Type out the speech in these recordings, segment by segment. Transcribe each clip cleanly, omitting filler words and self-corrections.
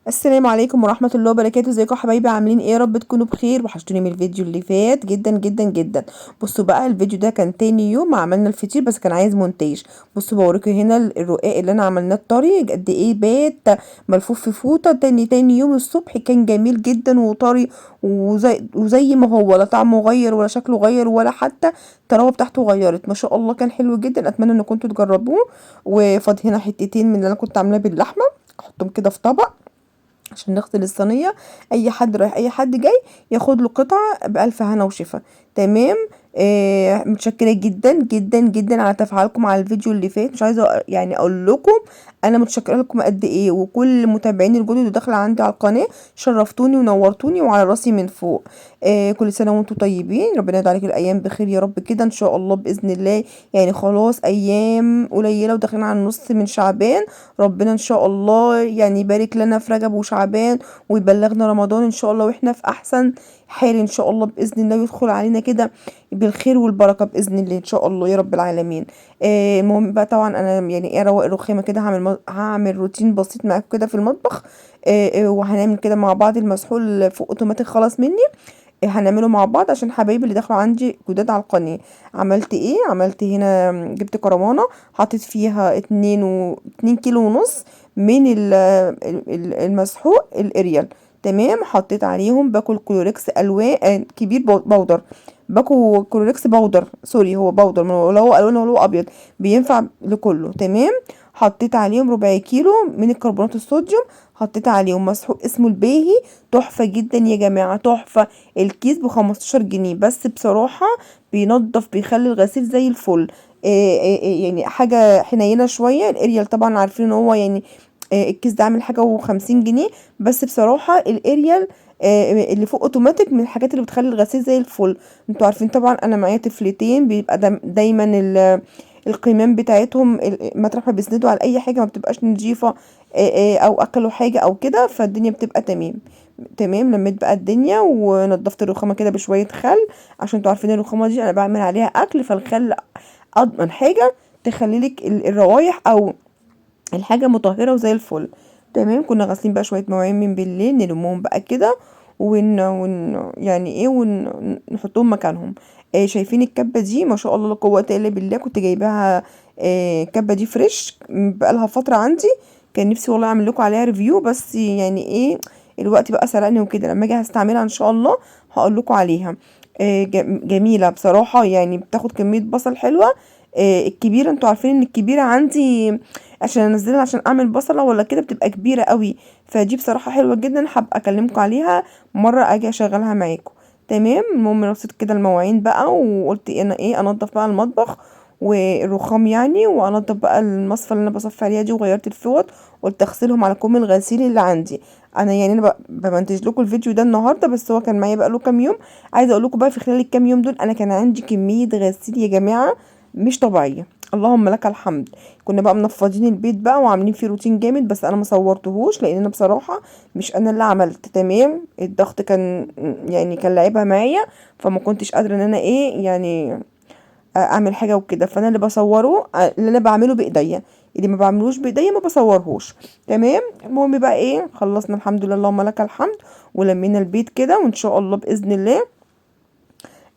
السلام عليكم ورحمة الله وبركاته. ازيكم يا حبايبي؟ عاملين ايه؟ يا رب تكونوا بخير. وحشتوني من الفيديو اللي فات جدا جدا جدا. بصوا بقى، الفيديو ده كان تاني يوم عملنا الفطير بس كان عايز مونتاج. بصوا بوريكم هنا الرقاق اللي انا عملناه الطري قد ايه بات ملفوف في فوطة. تاني يوم الصبح كان جميل جدا وطري، وزي ما هو، لا طعمه غير ولا شكله غير ولا حتى الطراوه بتاعته غيرت. ما شاء الله كان حلو جدا. اتمنى ان كنتوا تجربوه. وفاض هنا حتتين من اللي انا كنت عاملاه باللحمة، احطهم كده في طبق عشان نغسل الصينية. اي حد رايح اي حد جاي ياخد له قطعة بألف هنا وشفا. تمام. متشكرة جدا جدا جدا على تفاعلكم على الفيديو اللي فات. مش عايزة يعني اقول لكم انا متشكرة لكم قد ايه، وكل متابعين الجدد اللي داخلة عندي على القناة شرفتوني ونورتوني وعلى راسي من فوق. كل سنة وانتم طيبين، ربنا يجعل عليكم الايام بخير يا رب كده ان شاء الله باذن الله. يعني خلاص ايام قليلة وداخلين على النص من شعبان. ربنا ان شاء الله يعني يبارك لنا في رجب وشعبان ويبلغنا رمضان ان شاء الله واحنا في احسن حال ان شاء الله باذن الله، يدخل علينا كده بالخير والبركه باذن الله ان شاء الله يا رب العالمين. المهم بقى، طبعا انا يعني ايه روق الرخامه كده، هعمل روتين بسيط معاكم كده في المطبخ. وهنعمل كده مع بعض المسحول فوق اوتوماتيك خلاص مني. هنعمله مع بعض عشان حبايبي اللي دخلوا عندي جداد على القناة. عملت ايه؟ عملت هنا جبت كرمانة، حطيت فيها 2.5 كيلو من المسحوق الاريال. تمام. حطيت عليهم باكل كلوريكس الوان كبير بودر. باكو كلوريكس بودر، سوري هو بودر، ولا هو الوان ولا هو ابيض، بينفع لكله. تمام. حطيت عليهم ربع كيلو من الكربونات الصوديوم. حطيت عليهم مسحوق اسمه الباهي، تحفة جدا يا جماعة، تحفة. الكيس ب15 جنيه بس بصراحة. بينضف بيخلي الغسيل زي الفل. يعني حاجة حنينة شوية. الاريال طبعا عارفين ان هو يعني الكيس ده عامل حاجة و50 جنيه. بس بصراحة الاريال اللي فوق اوتوماتيك من الحاجات اللي بتخلي الغسيل زي الفل. انتوا عارفين طبعا انا معايا طفلتين، بيبقى دايما القيمام بتاعتهم مطرح ما بيسندوا على اي حاجة ما بتبقاش نضيفة. او اكلوا حاجة او كده، فالدنيا بتبقى تمام. تمام. لميت بقى الدنيا ونضفت الرخامة كده بشوية خل، عشان انتوا عارفين الرخامة دي انا بعمل عليها اكل، فالخل اضمن حاجة تخلي لك الروايح او الحاجة مطهرة وزي الفل. تمام. كنا غاسلين بقى شوية مواعين من بالليل، نلمهم بقى كده يعني ايه ونحطهم مكانهم. شايفين الكبة دي؟ ما شاء الله لا قوة الا بالله. كنت جايباها الكبة دي فريش بقالها فترة عندي. كان نفسي والله اعمل لكم عليها ريفيو، بس يعني ايه، الوقت بقى سرقني وكده. لما اجي هستعملها ان شاء الله هقول لكم عليها. جميلة بصراحة، يعني بتاخد كمية بصل حلوة. الكبيرة، انتوا عارفين ان الكبيرة عندي عشان انزلها عشان اعمل بصلة ولا كده بتبقى كبيرة قوي. فدي بصراحة حلوة جدا، حابة اكلمكم عليها مرة اجي اشغلها معاكم. تمام. المهم رصيت كده المواعين بقى، وقلت انا ايه انضف بقى المطبخ والرخام يعني، وانضف بقى المصفى اللي انا بصفي عليها دي، وغيرت الفوط. قلت اغسلهم على كوم الغسيل اللي عندي. انا يعني انا بمنتج لكم الفيديو ده النهارده، بس هو كان معايا بقى له كام يوم. عايزه اقول لكم بقى، في خلال الكام يوم دول انا كان عندي كميه غسيل يا جماعه مش طبيعيه. اللهم لك الحمد. كنا بقى منفضين البيت بقى وعاملين فيه روتين جامد، بس انا ما صورتهوش لان انا بصراحه مش انا اللي عملت. تمام. الضغط كان يعني كان لعبها معايا، فما كنتش قادره ان انا ايه يعني اعمل حاجه وكده. فانا اللي بصوره اللي انا بعمله بايديا، اللي ما بعملوش بايديا ما بصورهوش. تمام. المهم بقى ايه، خلصنا الحمد لله اللهم لك الحمد، ولمينا البيت كده. وان شاء الله باذن الله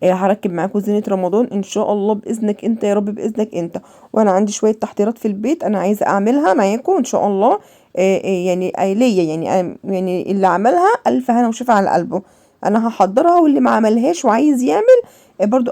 هركب معاكم زينة رمضان ان شاء الله باذنك انت يا رب، باذنك انت. وانا عندي شوية تحضيرات في البيت انا عايزة اعملها معاكم ان شاء الله. يعني ليا يعني يعني اللي عملها الف هنا وشفا على قلبه. انا هحضرها، واللي ما عملهاش وعايز يعمل برضو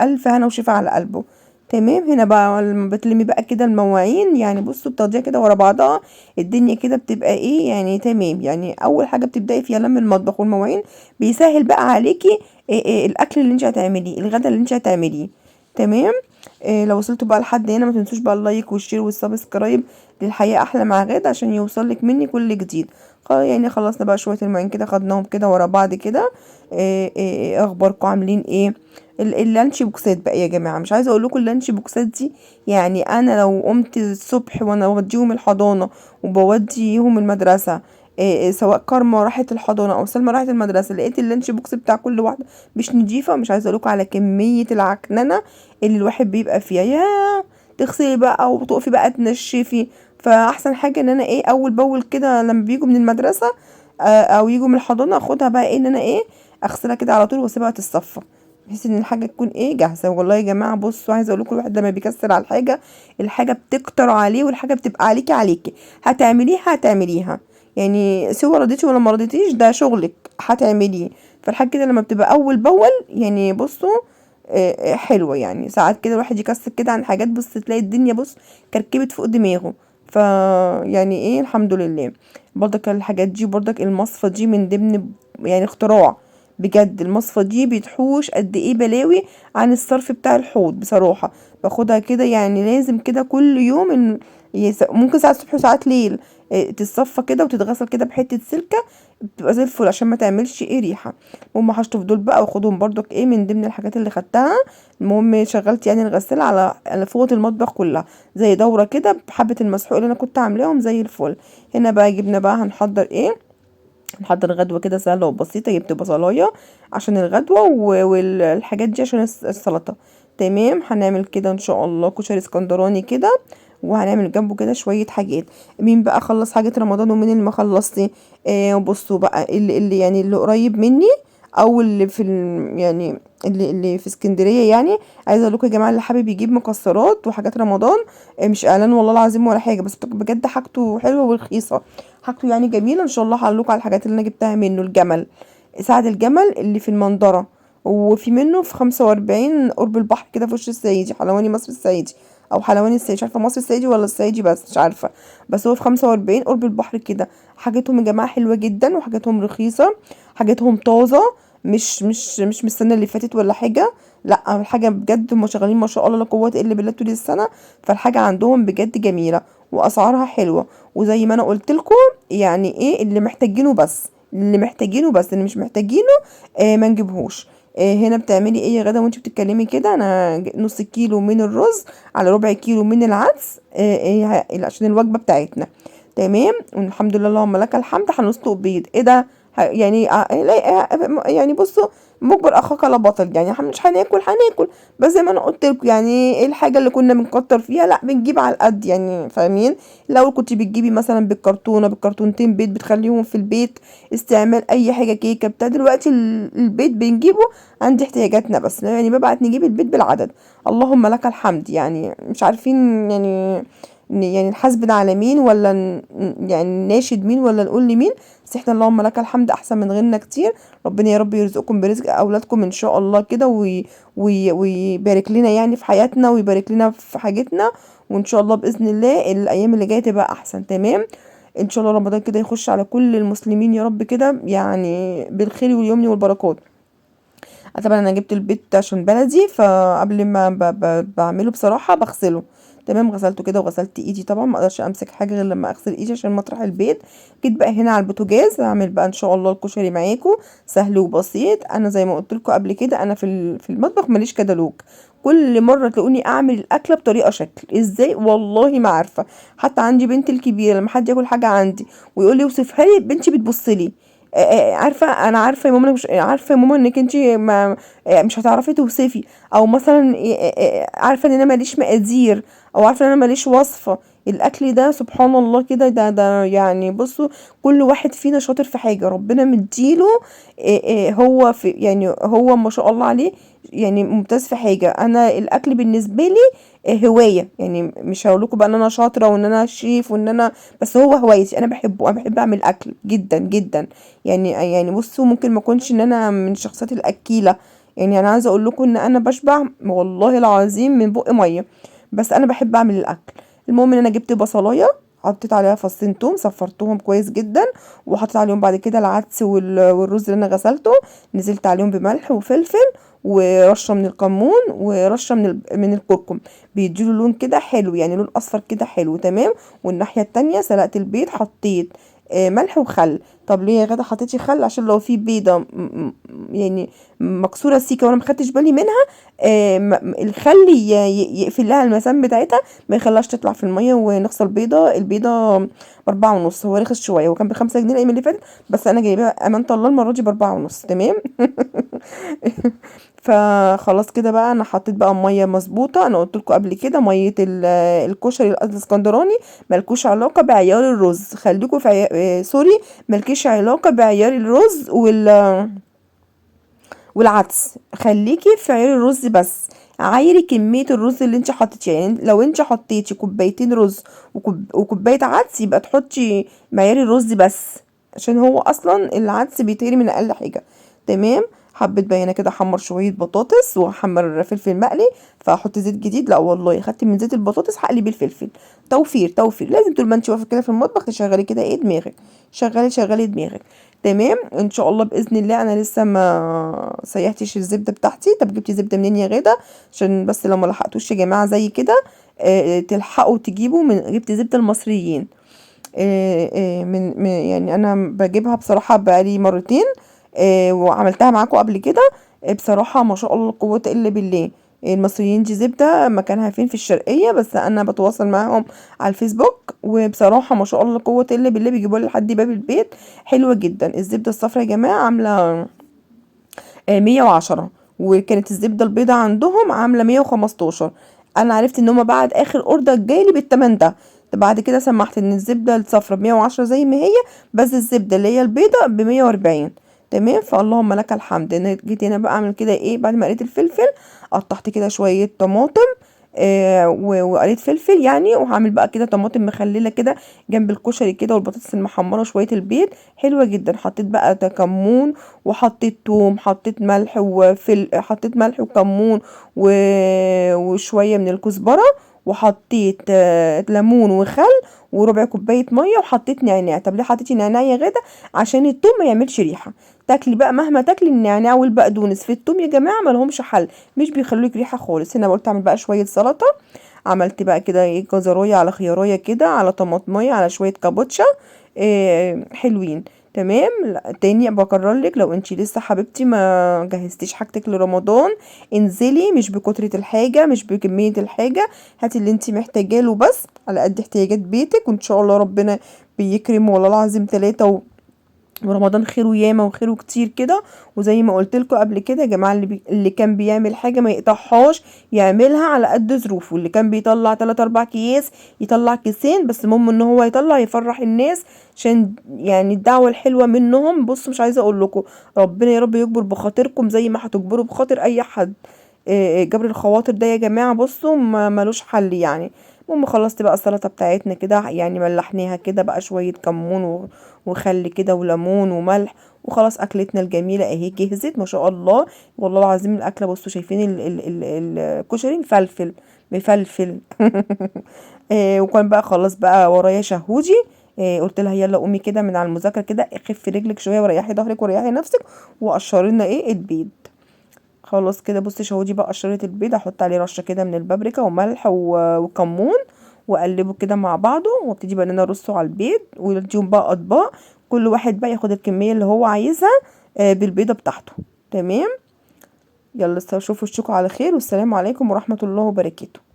الف هنا وشفا على قلبه. تمام. هنا بقى لما بتلمي بقى كده المواعين، يعني بصوا بتاخديها كده ورا بعضها، الدنيا كده بتبقى ايه يعني تمام. يعني اول حاجة بتبدأي فيها لم المطبخ والمواعين، بيسهل بقى عليكي إيه الاكل اللي انت هتعمليه، الغدا اللي انت هتعمليه. تمام. لو وصلتوا بقى لحد هنا ما تنسوش بقى اللايك والشير والسبسكرايب للحياة احلى مع غدا عشان يوصلك مني كل جديد. يعني خلصنا بقى شوية المواعين كده، خدناهم كده ورا بعض كده. اخباركم عاملين ايه؟ اللانش بوكسات بقى يا جماعه، مش عايزه اقول لكم اللانش بوكسات دي. يعني انا لو قمت الصبح وانا بوديهم الحضانه وبوديهم المدرسه، سواء كارما راحت الحضانه او سلمى راحت المدرسه، لقيت اللانش بوكس بتاع كل واحده مش نضيفه. مش عايزه اقولكوا على كميه العكننه اللي الواحد بيبقى فيها. يا تغسلي بقى وتقفي بقى تنشفي. فاحسن حاجه ان انا ايه اول باول كده لما بيجوا من المدرسه او يجوا من الحضانه اخدها بقى ايه ان انا ايه اغسلها كده على طول واسيبها تتصفى، بحيث ان الحاجه تكون ايه جاهزه. والله يا جماعه بصوا عايزه اقول لكم الواحد لما بيكسل على الحاجه الحاجه بتكتر عليه، والحاجه بتبقى عليكي هتعمليها يعني سواء رضيتي ولا ما رضيتيش ده شغلك هتعمليه. فالحاجه كده لما بتبقى اول باول يعني بصوا حلوه. يعني ساعات كده الواحد يكسل كده عن حاجات بص تلاقي الدنيا بص كركبت فوق دماغه. ف يعني ايه الحمد لله. برضك الحاجات دي برضك المصفى دي من ضمن يعني اختراع بجد. المصفى دي بتحوش قد ايه بلاوي عن الصرف بتاع الحوض بصراحة. باخدها كده يعني لازم كده كل يوم ممكن ساعات الصبح وساعات ليل تتصفى كده وتتغسل كده بحتة سلكة بتبقى زي الفل عشان ما تعملش ايه ريحة. المهم هشطف دول بقى واخدهم برضك ايه من ضمن الحاجات اللي خدتها. المهم شغلت يعني الغسالة على فوط المطبخ كلها زي دورة كده بحبة المسحوق اللي انا كنت عاملاهم زي الفل. هنا بقى جبنا بقى هنحضر ايه، نحضر غدوة كده سهلة وبسيطة. جبت بصلاية عشان الغدوة والحاجات دي عشان السلطة. تمام هنعمل كده ان شاء الله كشري اسكندراني كده، وهنعمل جنبه كده شوية حاجات. مين بقى خلص حاجة رمضان ومين اللي ما خلصتي؟ بصوا بقى اللي يعني اللي قريب مني او اللي في يعني اللي في اسكندريه يعني. عايزه اقول لكم يا جماعه اللي حابب يجيب مكسرات وحاجات رمضان مش اعلان والله العظيم ولا حاجه، بس بجد حاجته حلوه ورخيصه. حاجته يعني جميله ان شاء الله. هقولكوا على الحاجات اللي انا جبتها منه. الجمل، سعد الجمل اللي في المنظره، وفي منه في 45 قرب البحر كده في وش الصعيدي، حلواني مصر الصعيدي او حلواني الصعيدي، مش عارفه مصر الصعيدي ولا الصعيدي بس مش عارفه. بس هو في 45 قرب البحر كده. حاجتهم يا جماعه حلوه جدا وحاجتهم رخيصه، حاجتهم طازه، مش من السنه اللي فاتت ولا حاجه. لا الحاجه بجد هم شغالين ما شاء الله لا قوه الا بالله طول السنه. فالحاجه عندهم بجد جميله واسعارها حلوه. وزي ما انا قلت لكم يعني ايه اللي محتاجينه بس، اللي مش محتاجينه ما نجيبهوش. هنا بتعملي ايه يا غدا وانت بتتكلمي كده؟ انا نص كيلو من الرز على ربع كيلو من العدس عشان الوجبه بتاعتنا. تمام والحمد لله اللهم لك الحمد. هنسلق بيض ايه ده يعني يعني بصوا مجبر اخاك لا بطل. يعني مش هناكل بس زي ما انا قلت لكم يعني ايه الحاجه اللي كنا بنكتر فيها لا بنجيب على القد يعني فاهمين. الاول كنت بتجيبي مثلا بالكرتونه بالكرتونتين بيض بتخليهم في البيت استعمال اي حاجه كيكه بتاع. دلوقتي البيت بنجيبه عند احتياجاتنا بس يعني ببعت نجيب البيت بالعدد. اللهم لك الحمد. يعني مش عارفين يعني نحاسب ده على مين ولا يعني ناشد مين ولا نقول لمين. بس احنا اللهم لك الحمد احسن من غيرنا كتير. ربنا يا رب يرزقكم برزق اولادكم ان شاء الله كده ويبارك لنا يعني في حياتنا ويبارك لنا في حاجتنا. وان شاء الله باذن الله الايام اللي جايه تبقى احسن. تمام ان شاء الله رمضان كده يخش على كل المسلمين يا رب كده يعني بالخير واليمن والبركات. طبعا انا جبت البيت عشان بلدي فقبل ما بعمله بصراحه بغسله. تمام غسلته كده وغسلت ايدي طبعا ما اقدرش امسك حاجه غير لما اغسل ايدي عشان مطرح البيت. جيت بقى هنا على البوتاجاز هعمل بقى ان شاء الله الكشري معاكم سهل وبسيط. انا زي ما قلت لكم قبل كده انا في المطبخ ماليش كتالوج. كل مره تلاقوني اعمل الاكله بطريقه شكل ازاي والله ما عارفه. حتى عندي بنتي الكبيره لما حد ياكل حاجه عندي ويقول لي وصفها لي بنتي بتبص لي عارفه انا عارفه يا ماما مش عارفه يا ماما انك انتي ما مش هتعرفي توصفي. او مثلا عارفه ان انا ماليش مقادير او عارفه ان انا ماليش وصفه. الاكل ده سبحان الله كده ده يعني بصوا كل واحد فينا شاطر في حاجه ربنا مديله. هو في يعني هو ما شاء الله عليه يعني ممتاز في حاجه. انا الاكل بالنسبه لي هوايه. يعني مش هقول لكم بقى ان انا شاطره وان انا شيف وان انا بس هو هوايتي. انا بحبه انا بحب اعمل اكل جدا جدا. يعني بصوا ممكن ما اكونش ان انا من الشخصيات الاكيله. يعني انا عايزه اقول لكم ان انا بشبع والله العظيم من بق ميه. بس انا بحب اعمل الاكل. المهم ان انا جبت بصلايه حطيت عليها فصين توم صفرتهم كويس جدا وحطيت عليهم بعد كده العدس والرز اللي انا غسلته. نزلت عليهم بملح وفلفل ورشه من الكمون ورشه من الكركم. بيديله لون كده حلو يعني لون اصفر كده حلو. تمام والناحيه التانية سلقت البيض حطيت ملح وخل. طب ليه يا غدا حطيتي خل؟ عشان لو في بيضه يعني مكسوره سيكه وانا ما خدتش بالي منها الخل يقفل لها المسام بتاعتها ما يخليهاش تطلع في الميه ونغسل البيضه ب4.5. هو رخص شويه هو كان ب5 جنيه الايام اللي فاتت بس انا جايباه امانه الله المره دي ب4.5. تمام فخلاص كده بقى انا حطيت بقى ميه مظبوطه. انا قلت لكم قبل كده ميه الكشري الاسكندراني ملكوش علاقه بعيار الرز، خليكم في سوري، ملكيش علاقه بعيار الرز والعدس، خليكي في عيار الرز بس. عايري كميه الرز اللي انت حطيتيها، يعني لو انت حطيتي كوبايتين رز وكوبايه عدس يبقى تحطي معيار الرز بس، عشان هو اصلا العدس بيتهري من اقل حاجه. تمام. حبيت بقى هنا كده احمر شويه بطاطس واحمر فلفل مقلي، فاحط زيت جديد. لا والله خدت من زيت البطاطس هقلي الفلفل. توفير توفير، لازم طول ما انت واقفه كده في المطبخ تشغلي كده ايه دماغك، شغلي دماغك. تمام. ان شاء الله باذن الله. انا لسه ما سيحتش الزبده بتاعتي. طب جبتي زبده منين يا غدا؟ عشان بس لو ما لحقتوش يا جماعه زي كده تلحقوا تجيبوا من، جبت زبده المصريين. يعني انا بجيبها بصراحه بقالي مرتين وعملتها معاكم قبل كده. بصراحه ما شاء الله لا قوه الا بالله. المصريين دي زبده مكانها فين؟ في الشرقيه، بس انا بتواصل معاهم على الفيسبوك، وبصراحه ما شاء الله لا قوه الا بالله بيجيبوا لي لحد باب البيت. حلوه جدا. الزبده الصفرا يا جماعه عامله 110، وكانت الزبده البيضاء عندهم عامله 115. انا عرفت ان هما بعد اخر اوردر جايلي بالتمن ده. بعد كده سمحت ان الزبده الصفرا ب110 زي ما هي، بس الزبده اللي هي البيضاء ب140. تمام. فاللهم لك الحمد. انا جيت هنا بقى اعمل كده ايه بعد ما قريت الفلفل، قطعت كده شويه طماطم وقريت فلفل يعني، وهعمل بقى كده طماطم مخلله كده جنب الكشري كده، والبطاطس المحمره شويه البيض حلوه جدا. حطيت بقى كمون، وحطيت توم، حطيت ملح وكمون وشويه من الكزبره، وحطيت ليمون وخل وربع كوبايه ميه، وحطيت نعناع. طب ليه حطيتي نعناع يا غدا؟ عشان التوم ما يعملش ريحه. تاكلي بقى مهما تاكلي النعناع والبقدونس في التوم يا جماعه ما لهمش حل، مش بيخلولك ريحه خالص. هنا قلت اعمل بقى شويه سلطه. عملت بقى كده ايه جزرايه على خياريه كده على طماطميه على شويه كابوتشا حلوين. تمام. تاني بكرر لك، لو انتي لسه حبيبتي ما جهزتيش حاجتك لرمضان، انزلي مش بكترة الحاجة مش بكمية الحاجة، هاتي اللي انتي محتاجاه له بس على قد احتياجات بيتك، وان شاء الله ربنا بيكرم والله العظيم ثلاثة، ورمضان خيره ياما وخيره كتير كده. وزي ما قلت لكم قبل كده يا جماعه، اللي كان بيعمل حاجه ما يقطعهاش، يعملها على قد ظروفه. اللي كان بيطلع 3 4 اكياس يطلع كيسين بس، المهم ان هو يطلع يفرح الناس، عشان يعني الدعوه الحلوه منهم. بصوا مش عايزه اقول لكم، ربنا يا رب يجبر بخاطركم زي ما هتجبروا بخاطر اي حد. جبر الخواطر ده يا جماعه بصوا ملوش حل يعني. المهم خلصت بقى السلطه بتاعتنا كده، يعني ملحناها كده بقى شويه كمون وخل كده وليمون وملح، وخلاص اكلتنا الجميله اهي جهزت ما شاء الله. والله العظيم الاكله بصوا شايفين الكشري مفلفل مفلفل. وكان بقى خلاص بقى ورايا شهوجي. قلت لها يلا قومي كده من على المذاكره كده، خفي رجلك شويه وريحي ظهرك وريحي نفسك، وقشري لنا ايه البيض. خلاص كده بصي شهودي بقى قشرت البيض، احط عليه رشه كده من البابريكا وملح وكمون، واقلبه كده مع بعضه، وابتدي بقى ان انا ارصه على البيض، واديهم بقى اطباق، كل واحد بقى ياخد الكميه اللي هو عايزها بالبيضه بتاعته. تمام. يلا شوفوا اشوفكم على خير، والسلام عليكم ورحمه الله وبركاته.